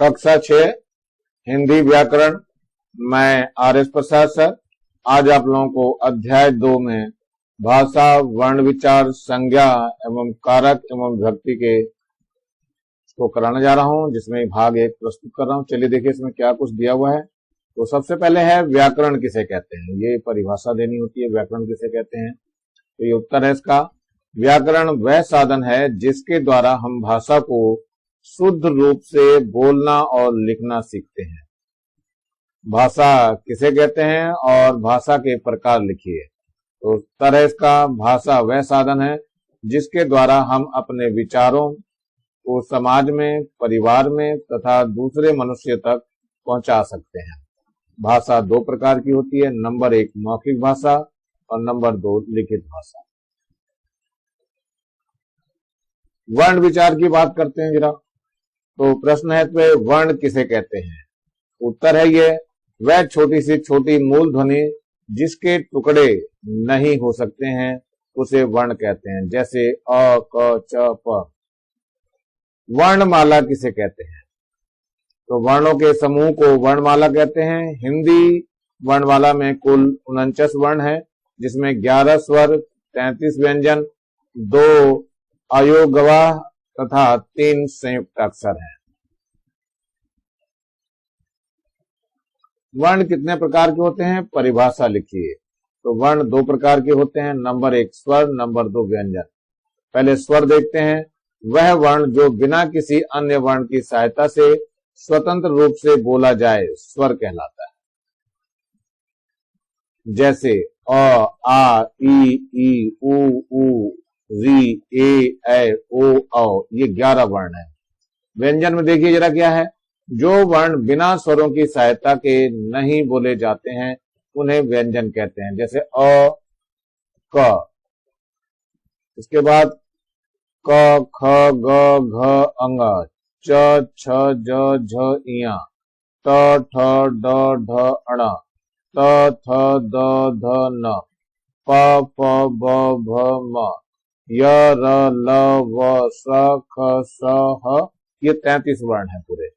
कक्षा 6 हिंदी व्याकरण। मैं आर.एस. प्रसाद सर। आज आप लोगों को अध्याय 2 में भाषा, वर्ण विचार, संज्ञा एवं कारक एवं विभक्ति के को कराने जा रहा हूं, जिसमें भाग 1 प्रस्तुत कर रहा हूं। चलिए देखिए इसमें क्या कुछ दिया हुआ है। तो सबसे पहले है व्याकरण किसे कहते हैं, ये परिभाषा देनी होती है। व्याकरण किसे कहते हैं, तो ये उत्तर है इसका। व्याकरण वह साधन है जिसके द्वारा हम भाषा को शुद्ध रूप से बोलना और लिखना सीखते हैं। भाषा किसे कहते हैं और भाषा के प्रकार लिखिए। तो उत्तर है इसका, भाषा वह साधन है जिसके द्वारा हम अपने विचारों को समाज में, परिवार में तथा दूसरे मनुष्य तक पहुंचा सकते हैं। भाषा 2 प्रकार की होती है, नंबर 1 मौखिक भाषा और नंबर 2 लिखित भाषा। वर्ण विचार की बात करते हैं जरा। तो प्रश्न है तो वर्ण किसे कहते हैं। उत्तर है ये वह छोटी से छोटी मूल ध्वनि जिसके टुकड़े नहीं हो सकते हैं उसे वर्ण कहते हैं, जैसे अ, क, च, प। वर्णमाला किसे कहते हैं, तो वर्णों के समूह को वर्णमाला कहते हैं। हिंदी वर्णमाला में कुल 49 वर्ण है, जिसमें 11 स्वर, 33 व्यंजन, 2 अयोगवाह तथा 3 संयुक्त अक्षर हैं। वर्ण कितने प्रकार के होते हैं, परिभाषा लिखिए। तो वर्ण 2 प्रकार के होते हैं, नंबर 1 स्वर, नंबर 2 व्यंजन। पहले स्वर देखते हैं। वह वर्ण जो बिना किसी अन्य वर्ण की सहायता से स्वतंत्र रूप से बोला जाए स्वर कहलाता है, जैसे अ, आ, ई, उ, री, ए, ओ, औ। ये 11 वर्ण है। व्यंजन में देखिए जरा क्या है। जो वर्ण बिना स्वरों की सहायता के नहीं बोले जाते हैं उन्हें व्यंजन कहते हैं, जैसे अ, क। इसके बाद क, ख, ग, घ, अंग, च, छ, ज, झ, इया, त, ठ, ड, ढ, अण, त, थ, द, ध, न, प, फ, ब, भ, म, य, र, ल, व, स, ख, स, ह। ये 33 वर्ण है पूरे।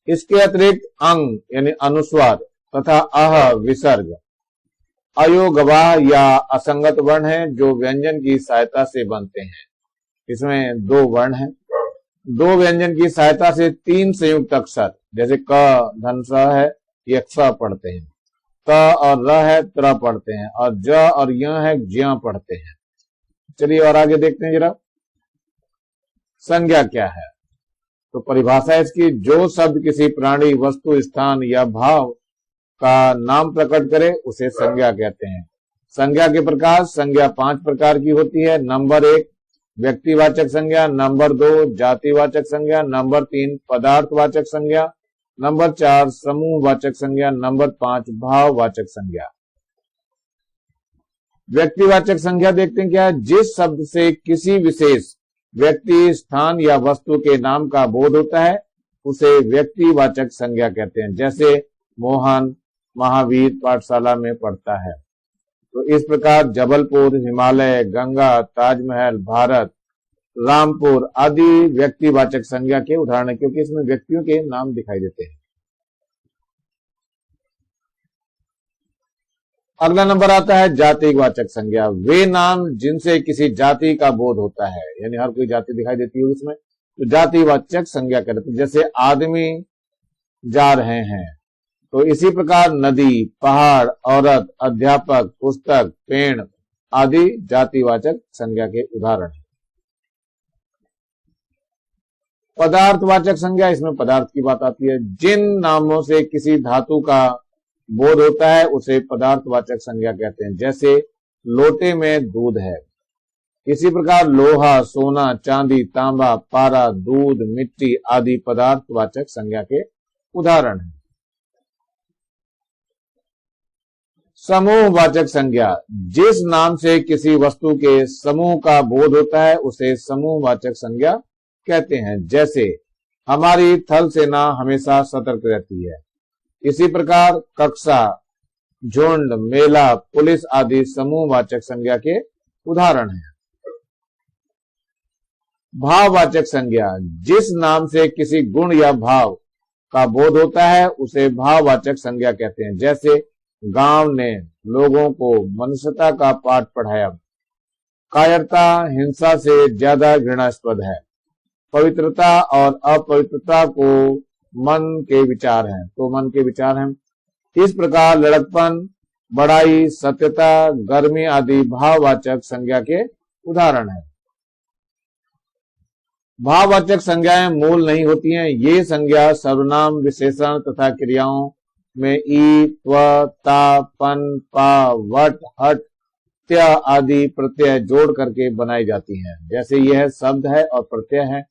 इसके अतिरिक्त अंग यानी अनुस्वार तथा अह विसर्ग, अयोगवाह या असंगत वर्ण है जो व्यंजन की सहायता से बनते हैं। इसमें 2 वर्ण हैं। 2 व्यंजन की सहायता से 3 संयुक्त अक्षर, जैसे क धन स है, ये स पढ़ते हैं। त और र है, त्र पढ़ते हैं। और ज और य है, ज्य पढ़ते हैं। चलिए और आगे देखते हैं जरा। संज्ञा क्या है, तो परिभाषा इसकी, जो शब्द किसी प्राणी, वस्तु, स्थान या भाव का नाम प्रकट करे उसे संज्ञा कहते हैं। संज्ञा के प्रकार, संज्ञा 5 प्रकार की होती है। नंबर 1 व्यक्तिवाचक संज्ञा, नंबर 2 जातिवाचक संज्ञा, नंबर 3 पदार्थवाचक संज्ञा, नंबर 4 समूहवाचक संज्ञा, नंबर 5 भाववाचक संज्ञा। व्यक्तिवाचक संज्ञा देखते हैं क्या है। जिस शब्द से किसी विशेष व्यक्ति, स्थान या वस्तु के नाम का बोध होता है उसे व्यक्तिवाचक संज्ञा कहते हैं, जैसे मोहन महावीर पाठशाला में पढ़ता है। तो इस प्रकार जबलपुर, हिमालय, गंगा, ताजमहल, भारत, रामपुर आदि व्यक्तिवाचक संज्ञा के उदाहरण है, क्योंकि इसमें व्यक्तियों के नाम दिखाई देते हैं। अगला नंबर आता है जातिवाचक संज्ञा। वे नाम जिनसे किसी जाति का बोध होता है, यानी हर कोई जाति दिखाई देती है उसमें, तो जातिवाचक संज्ञा कहते हैं। जैसे आदमी जा रहे हैं, तो इसी प्रकार नदी, पहाड़, औरत, अध्यापक, पुस्तक, पेड़ आदि जातिवाचक संज्ञा के उदाहरण हैं। पदार्थवाचक संज्ञा, इसमें पदार्थ की बात आती है। जिन नामों से किसी धातु का बोध होता है उसे पदार्थवाचक संज्ञा कहते हैं, जैसे लोटे में दूध है। इसी प्रकार लोहा, सोना, चांदी, तांबा, पारा, दूध, मिट्टी आदि पदार्थवाचक संज्ञा के उदाहरण हैं। समूहवाचक संज्ञा, जिस नाम से किसी वस्तु के समूह का बोध होता है उसे समूहवाचक संज्ञा कहते हैं, जैसे हमारी थल सेना हमेशा सतर्क रहती है। इसी प्रकार कक्षा, झुंड, मेला, पुलिस आदि समूहवाचक संज्ञा के उदाहरण हैं। भाववाचक संज्ञा, जिस नाम से किसी गुण या भाव का बोध होता है उसे भाववाचक संज्ञा कहते हैं। जैसे गांव ने लोगों को मनुष्यता का पाठ पढ़ाया। कायरता हिंसा से ज्यादा घृणास्पद है। पवित्रता और अपवित्रता को मन के विचार हैं, तो मन के विचार हैं। इस प्रकार लड़कपन, बड़ाई, सत्यता, गर्मी आदि भाववाचक संज्ञा के उदाहरण हैं। भाववाचक संज्ञाएं मूल नहीं होती हैं। ये संज्ञा सर्वनाम, विशेषण तथा क्रियाओं में ई, त्व, ता, पन, पा, वट, हट, त्य आदि प्रत्यय जोड़ करके बनाई जाती हैं। जैसे यह शब्द है और प्रत्यय है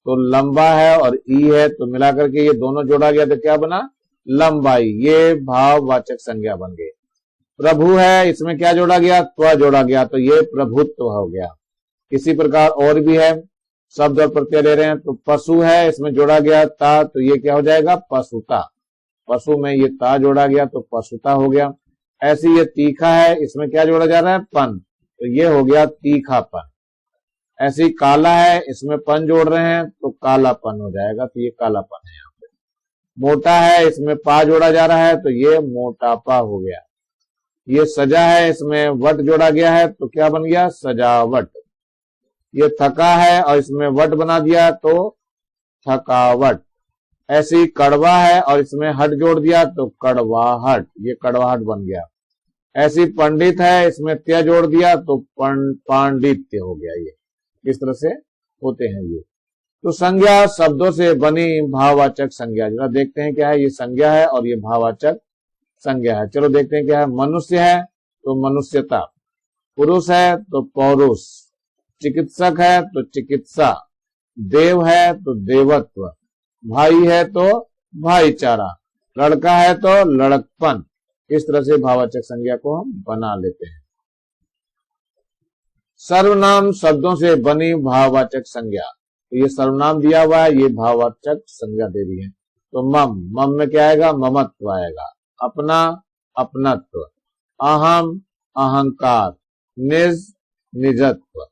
तो लंबा है, और ई है तो मिलाकर के ये दोनों जोड़ा गया तो क्या बना? लंबाई। ये भाववाचक संज्ञा बन गई। प्रभु है, इसमें क्या जोड़ा गया? त्व जोड़ा गया तो ये प्रभुत्व हो गया। इसी प्रकार और भी है, शब्द और प्रत्यय ले रहे हैं तो पशु है, इसमें जोड़ा गया ता तो ये क्या हो जाएगा? पशुता। पशु में ये ता जोड़ा गया तो पशुता हो गया। ऐसे ये तीखा है, इसमें क्या जोड़ा जा रहा है? पन, तो ये हो गया तीखापन। ऐसे काला है, इसमें पन जोड़ रहे हैं तो कालापन हो जाएगा, तो ये कालापन है। यहाँ पे मोटा है, इसमें पा जोड़ा जा रहा है तो ये मोटापा हो गया। ये सजा है, इसमें वट जोड़ा गया है तो क्या बन गया? सजावट। ये थका है और इसमें वट बना दिया तो थकावट। ऐसे ही कड़वा है और इसमें हट जोड़ दिया तो कड़वाहट, ये कड़वाहट बन गया। ऐसी पंडित है, इसमें त्य जोड़ दिया तो पांडित्य हो गया। ये इस तरह से होते हैं ये। तो संज्ञा शब्दों से बनी भाववाचक संज्ञा, जरा देखते हैं क्या है। ये संज्ञा है और ये भाववाचक संज्ञा है। चलो देखते हैं क्या है। मनुष्य है तो मनुष्यता, पुरुष है तो पौरुष, चिकित्सक है तो चिकित्सा, देव है तो देवत्व, भाई है तो भाईचारा, लड़का है तो लड़कपन। इस तरह से भाववाचक संज्ञा को हम बना लेते हैं। सर्वनाम शब्दों से बनी भाववाचक संज्ञा, तो ये सर्वनाम दिया हुआ है, ये भाववाचक संज्ञा दे दी है। तो मम, मम में क्या आएगा? ममत्व आएगा। अपना, अपनत्व। अहम, अहंकार। निज, निजत्व।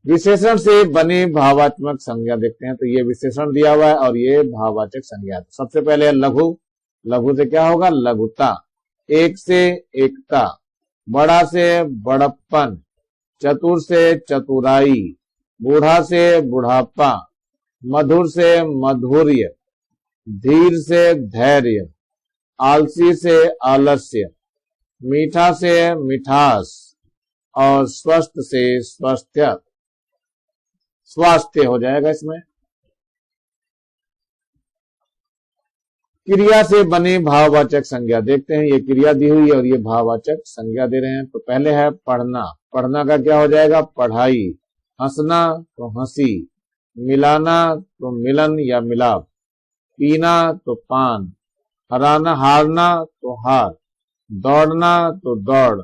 विशेषण से बनी भावात्मक संज्ञा देखते हैं। तो ये विशेषण दिया हुआ है और ये भाववाचक संज्ञा। सबसे पहले लघु, लघु से क्या होगा? लघुता। एक से एकता, बड़ा से बड़प्पन, चतुर से चतुराई, बूढ़ा से बुढ़ापा, मधुर से मधुर्य, धीर से धैर्य, आलसी से आलस्य, मीठा से मिठास, और स्वस्थ से स्वास्थ्य, स्वास्थ्य हो जाएगा इसमें। क्रिया से बनी भाववाचक संज्ञा देखते हैं। ये क्रिया दी हुई है और ये भाववाचक संज्ञा दे रहे हैं। तो पहले है पढ़ना, पढ़ना का क्या हो जाएगा? पढ़ाई। हंसना तो हंसी, मिलाना तो मिलन या मिलाप, पीना तो पान, हराना हारना तो हार, दौड़ना तो दौड़,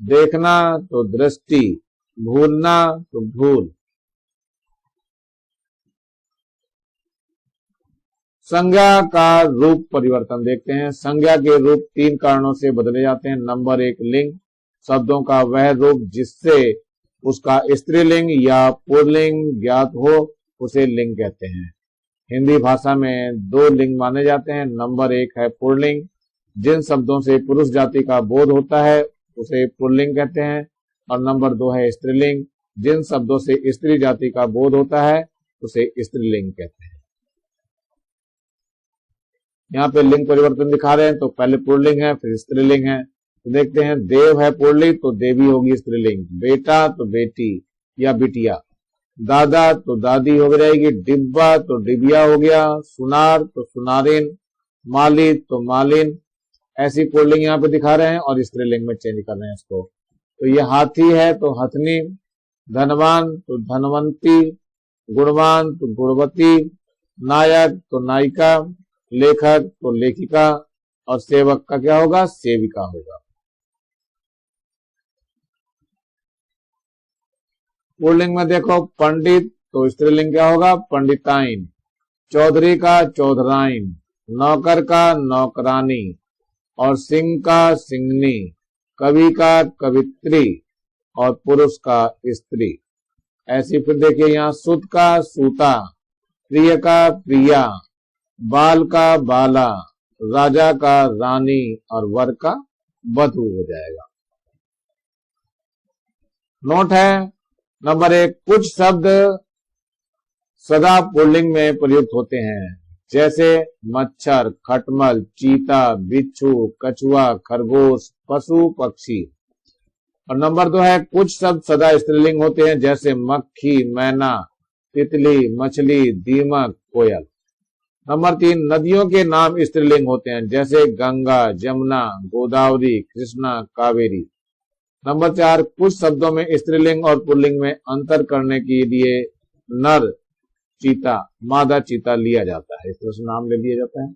देखना तो दृष्टि, भूलना तो भूल। संज्ञा का रूप परिवर्तन देखते हैं। संज्ञा के रूप तीन कारणों से बदले जाते हैं। नंबर एक, लिंग, शब्दों का वह रूप जिससे उसका स्त्रीलिंग या पुल्लिंग ज्ञात हो उसे लिंग कहते हैं। हिंदी भाषा में दो लिंग माने जाते हैं। नंबर एक है पुल्लिंग, जिन शब्दों से पुरुष जाति का बोध होता है उसे पुल्लिंग कहते हैं। और नंबर दो है स्त्रीलिंग, जिन शब्दों से स्त्री जाति का बोध होता है उसे स्त्रीलिंग कहते हैं। यहाँ पे लिंग परिवर्तन दिखा रहे हैं। तो पहले पुल्लिंग है फिर स्त्रीलिंग है। तो देखते हैं, देव है पुल्लिंग तो देवी होगी स्त्रीलिंग, बेटा तो बेटी या बिटिया, दादा तो दादी हो जाएगी, डिब्बा तो डिबिया हो गया, सुनार तो सुनारिन, माली तो मालिन। ऐसी पुल्लिंग यहाँ पे दिखा रहे हैं और स्त्रीलिंग में चेंज कर रहे हैं इसको। तो ये हाथी है तो हथनी, धनवान तो धनवंती, गुणवान तो गुणवती, नायक तो नायिका, लेखक तो लेखिका, और सेवक का क्या होगा? सेविका होगा। पुल्लिंग में देखो, पंडित तो स्त्रीलिंग क्या होगा? पंडिताइन, चौधरी का चौधराइन, नौकर का नौकरानी, और सिंह का सिंगनी, कवि का कवित्री, और पुरुष का स्त्री। ऐसी फिर देखिए यहाँ सुत का सूता, प्रिय का प्रिया, बाल का बाला, राजा का रानी और वर का वधू हो जाएगा। नोट है नंबर 1, कुछ शब्द सदा पुल्लिंग में प्रयुक्त होते हैं, जैसे मच्छर, खटमल, चीता, बिच्छू, कछुआ, खरगोश, पशु, पक्षी। और नंबर 2 है कुछ शब्द सदा स्त्रीलिंग होते हैं, जैसे मक्खी, मैना, तितली, मछली, दीमक, कोयल। नंबर 3, नदियों के नाम स्त्रीलिंग होते हैं, जैसे गंगा, जमुना, गोदावरी, कृष्णा, कावेरी। नंबर 4, कुछ शब्दों में स्त्रीलिंग और पुल्लिंग में अंतर करने के लिए नर चीता, मादा चीता लिया जाता है, इस तरह से नाम ले लिया जाता है।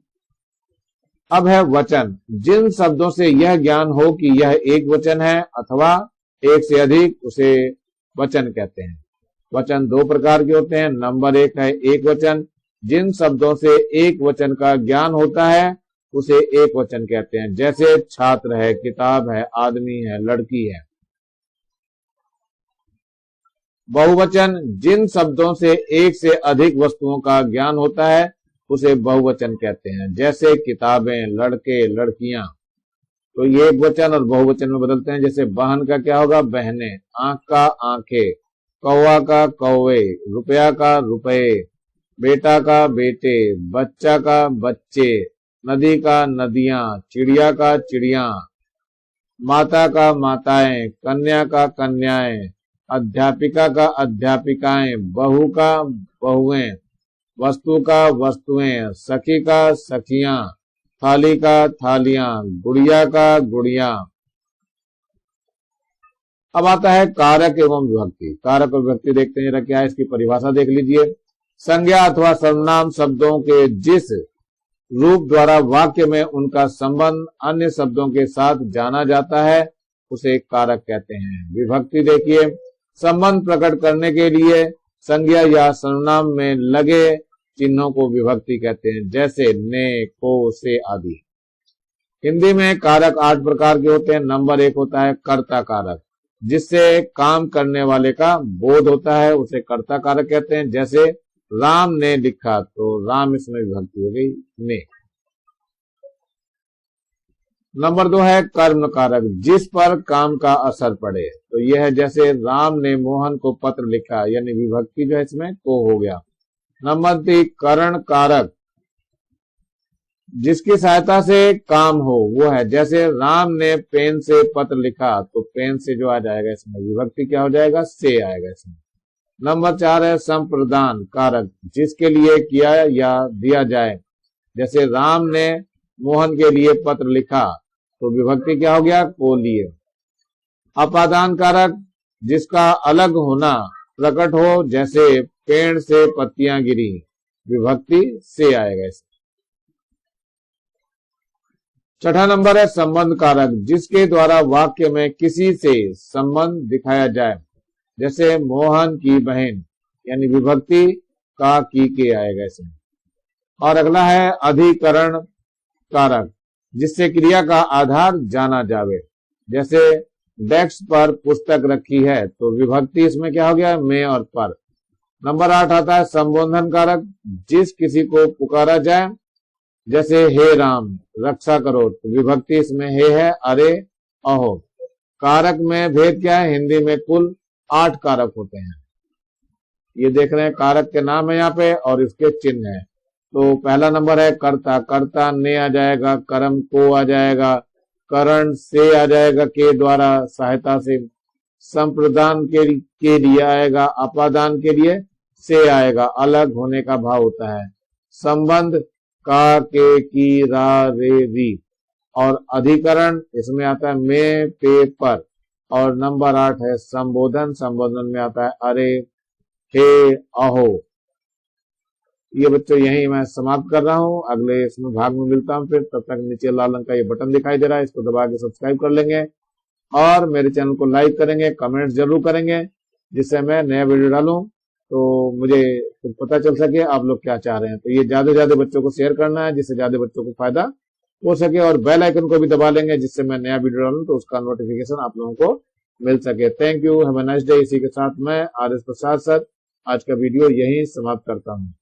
अब है वचन, जिन शब्दों से यह ज्ञान हो कि यह एक वचन है अथवा एक से अधिक, उसे वचन कहते हैं। वचन 2 प्रकार के होते हैं। नंबर 1 है एक वचन, जिन शब्दों से एक वचन का ज्ञान होता है उसे एक वचन कहते हैं, जैसे छात्र है, किताब है, आदमी है, लड़की है। बहुवचन, जिन शब्दों से एक से अधिक वस्तुओं का ज्ञान होता है उसे बहुवचन कहते हैं, जैसे किताबें, लड़के, लड़कियां। तो ये एक वचन और बहुवचन में बदलते हैं, जैसे बहन का क्या होगा, बहने, आंख का आंखें, कौवा का कौवे, रुपया का रुपए, बेटा का बेटे, बच्चा का बच्चे, नदी का नदियां, चिड़िया का चिड़िया, माता का माताएं, कन्या का कन्याएं, अध्यापिका का अध्यापिकाएं, बहू का बहुएं, वस्तु का वस्तुएं, सखी का सखियां, थाली का थालियां, गुड़िया का गुड़िया। अब आता है कारक एवं विभक्ति। कारक और विभक्ति देखते हैं, क्या है इसकी परिभाषा देख लीजिए। संज्ञा अथवा सर्वनाम शब्दों के जिस रूप द्वारा वाक्य में उनका संबंध अन्य शब्दों के साथ जाना जाता है उसे कारक कहते हैं। विभक्ति देखिए, संबंध प्रकट करने के लिए संज्ञा या सर्वनाम में लगे चिन्हों को विभक्ति कहते हैं, जैसे ने, को, से आदि। हिंदी में कारक 8 प्रकार के होते हैं। नंबर 1 होता है कर्ता कारक, जिससे काम करने वाले का बोध होता है, उसे कर्ता कारक कहते हैं। जैसे राम ने लिखा, तो राम इसमें विभक्ति हो गई ने। नंबर 2 है कर्म कारक, जिस पर काम का असर पड़े, तो यह है जैसे राम ने मोहन को पत्र लिखा, यानी विभक्ति जो है इसमें को हो गया। नंबर 3 करण कारक, जिसकी सहायता से काम हो, वो है जैसे राम ने पेन से पत्र लिखा, तो पेन से जो आ जाएगा इसमें विभक्ति क्या हो जाएगा, से आएगा इसमें। नंबर 4 है संप्रदान कारक, जिसके लिए किया या दिया जाए, जैसे राम ने मोहन के लिए पत्र लिखा, तो विभक्ति क्या हो गया, को लिए। अपादान कारक, जिसका अलग होना प्रकट हो, जैसे पेड़ से पत्तियां गिरी, विभक्ति से आएगा इसमें। छठा नंबर है संबंध कारक, जिसके द्वारा वाक्य में किसी से संबंध दिखाया जाए, जैसे मोहन की बहन, यानी विभक्ति का की के आएगा इसमें। और अगला है अधिकरण कारक, जिससे क्रिया का आधार जाना जावे, जैसे डेस्क पर पुस्तक रखी है, तो विभक्ति इसमें क्या हो गया, में और पर। नंबर 8 आता है संबोधन कारक, जिस किसी को पुकारा जाए, जैसे हे राम रक्षा करो, तो विभक्ति इसमें हे है, अरे, अहो। कारक में भेद क्या है, हिंदी में कुल 8 कारक होते हैं। ये देख रहे हैं कारक के नाम है यहाँ पे और इसके चिन्ह है। तो पहला नंबर है कर्ता, कर्ता ने आ जाएगा, कर्म को आ जाएगा, करण से आ जाएगा, के द्वारा सहायता से, संप्रदान के लिए आएगा, अपादान के लिए से आएगा, अलग होने का भाव होता है, संबंध का, के, की, रा, रे, री। और अधिकरण इसमें आता है में, पे, पर। और नंबर 8 है संबोधन, संबोधन में आता है अरे, हे, अहो। ये बच्चों यही मैं समाप्त कर रहा हूं, अगले इसमें भाग में मिलता हूं फिर। तब तक नीचे लाल रंग का ये बटन दिखाई दे रहा है, इसको दबा के सब्सक्राइब कर लेंगे और मेरे चैनल को लाइक करेंगे, कमेंट जरूर करेंगे, जिससे मैं नया वीडियो डालूं तो मुझे कुछ पता चल सके आप लोग क्या चाह रहे हैं। तो ये ज्यादा से ज्यादा बच्चों को शेयर करना है, जिससे ज्यादा बच्चों को फायदा हो सके, और बेल आइकन को भी दबा लेंगे, जिससे मैं नया वीडियो डालूं तो उसका नोटिफिकेशन आप लोगों को मिल सके। Thank you, have a nice day. इसी के साथ मैं आर एस प्रसाद सर आज का वीडियो यहीं समाप्त करता हूँ।